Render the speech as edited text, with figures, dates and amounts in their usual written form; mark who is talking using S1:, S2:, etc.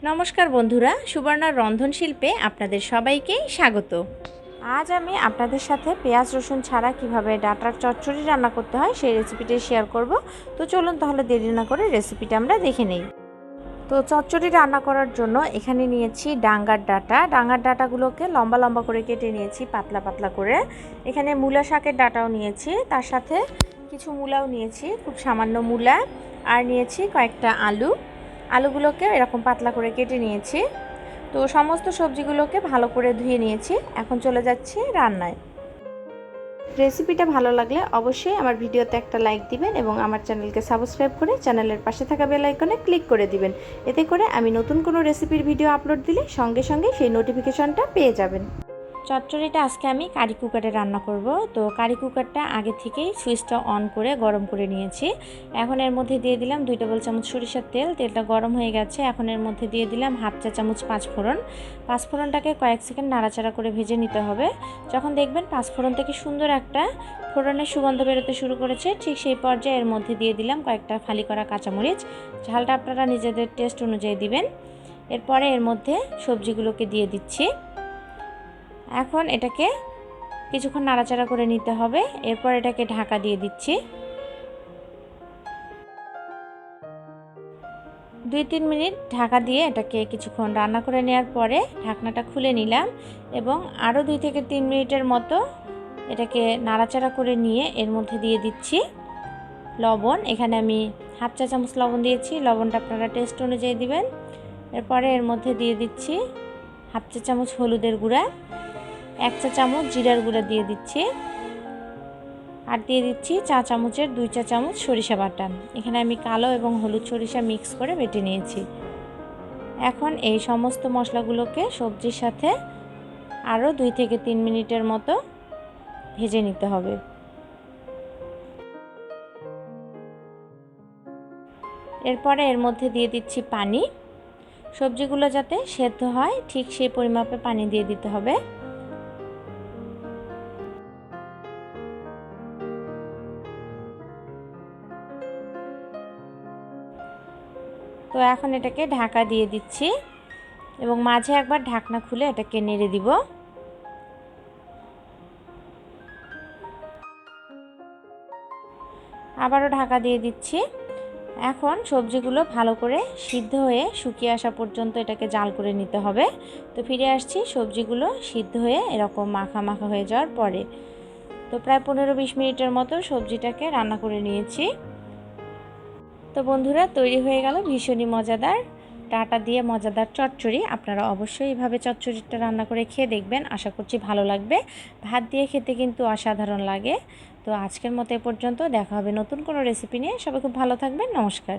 S1: নমস্কার বন্ধুরা, সুবর্ণার রন্ধনশিল্পে আপনাদের সবাইকে স্বাগত। আজ আমি আপনাদের সাথে পেঁয়াজ রসুন ছাড়া কিভাবে ডাঁটার চচ্চড়ি রান্না করতে হয় সেই রেসিপিটি শেয়ার করব। তো চলুন তাহলে দেরি না করে রেসিপিটা আমরা দেখে নেই। তো চচ্চড়ি রান্না করার জন্য এখানে নিয়েছি ডাঙ্গার ডাঁটাগুলোকে লম্বা লম্বা করে কেটে নিয়েছি, পাতলা পাতলা করে। এখানে মূলা শাকের ডাঁটাও নিয়েছি, তার সাথে কিছু মূলাও নিয়েছি, খুব সামান্য মূলা, আর নিয়েছি কয়েকটা আলুগুলোকে এরকম পাতলা করে কেটে নিয়েছি। তো সমস্ত সবজিগুলোকে ভালো করে ধুয়ে নিয়েছি। এখন চলে যাচ্ছি রান্নায়। রেসিপিটা ভালো লাগলে অবশ্যই আমার ভিডিওতে একটা লাইক দিবেন এবং আমার চ্যানেলকে সাবস্ক্রাইব করে চ্যানেলের পাশে থাকা বেল আইকনে ক্লিক করে দিবেন। এতে করে আমি নতুন কোনো রেসিপির ভিডিও আপলোড দিলে সঙ্গে সঙ্গে সেই নোটিফিকেশনটা পেয়ে যাবেন। চচ্চড়িটা আজকে আমি কারি কুকারে রান্না করব। তো কারি কুকারটা আগে থেকেই সুইচটা অন করে গরম করে নিয়েছি। এখন এর মধ্যে দিয়ে দিলাম 2 টেবিল চামচ সরিষার তেল। তেলটা গরম হয়ে গেছে। এখন এর মধ্যে দিয়ে দিলাম হাফ চা চামচ পাঁচফোড়নটাকে কয়েক সেকেন্ড নাড়াচাড়া করে ভেজে নিতে হবে। যখন দেখবেন পাঁচফোড়ন থেকে সুন্দর একটা ফোড়নের সুগন্ধ বেরোতে শুরু করেছে, ঠিক সেই পর্যায়ে এর মধ্যে দিয়ে দিলাম কয়েকটা ফালি করা কাঁচামরিচ। ঝালটা আপনারা নিজেদের টেস্ট অনুযায়ী দিবেন। এরপরে এর মধ্যে সবজিগুলোকে দিয়ে দিচ্ছি। এখন এটাকে কিছুক্ষণ নাড়াচাড়া করে নিতে হবে। এরপর এটাকে ঢাকা দিয়ে দিচ্ছি। 2-3 মিনিট ঢাকা দিয়ে এটাকে কিছুক্ষণ রান্না করে নেওয়ার পরে ঢাকনাটা খুলে নিলাম এবং আরও 2 থেকে 3 মিনিটের মতো এটাকে নাড়াচাড়া করে নিয়ে এর মধ্যে দিয়ে দিচ্ছি লবণ। এখানে আমি হাফ চা চামচ লবণ দিয়েছি, লবণটা আপনারা টেস্ট অনুযায়ী দিবেন। এরপরে এর মধ্যে দিয়ে দিচ্ছি হাফ চা চামচ হলুদের গুঁড়া, 1 চা চামচ জিরার গুঁড়া দিয়ে দিচ্ছি, আর দিয়ে দিচ্ছি চা চামচের 2 চা চামচ সরিষা বাটা। এখানে আমি কালো এবং হলুদ সরিষা মিক্স করে বেটে নিয়েছি। এখন এই সমস্ত মশলাগুলোকে সবজির সাথে আরও 2 থেকে 3 মিনিটের মতো ভেজে নিতে হবে। এরপরে এর মধ্যে দিয়ে দিচ্ছি পানি। সবজিগুলো যাতে সেদ্ধ হয় ঠিক সেই পরিমাপে পানি দিয়ে দিতে হবে। তো এখন এটাকে ঢাকা দিয়ে দিচ্ছি এবং মাঝে একবার ঢাকনা খুলে এটাকে নেড়ে দিব। আবারও ঢাকা দিয়ে দিচ্ছি। এখন সবজিগুলো ভালো করে সিদ্ধ হয়ে শুকিয়ে আসা পর্যন্ত এটাকে জাল করে নিতে হবে। তো ফিরে আসছি সবজিগুলো সিদ্ধ হয়ে এরকম মাখা মাখা হয়ে যাওয়ার পরে। তো প্রায় 15-20 মিনিটের মতো সবজিটাকে রান্না করে নিয়েছি। তো বন্ধুরা, তৈরি হয়ে গেল ভীষণই মজাদার ডাঁটা দিয়ে মজাদার চচ্চড়ি। আপনারা অবশ্যই এইভাবে চচ্চড়িটা রান্না করে খেয়ে দেখবেন, আশা করছি ভালো লাগবে। ভাত দিয়ে খেতে কিন্তু অসাধারণ লাগে। তো আজকের মতো এ পর্যন্ত, দেখা হবে নতুন কোনো রেসিপি নিয়ে। সবাই খুব ভালো থাকবেন। নমস্কার।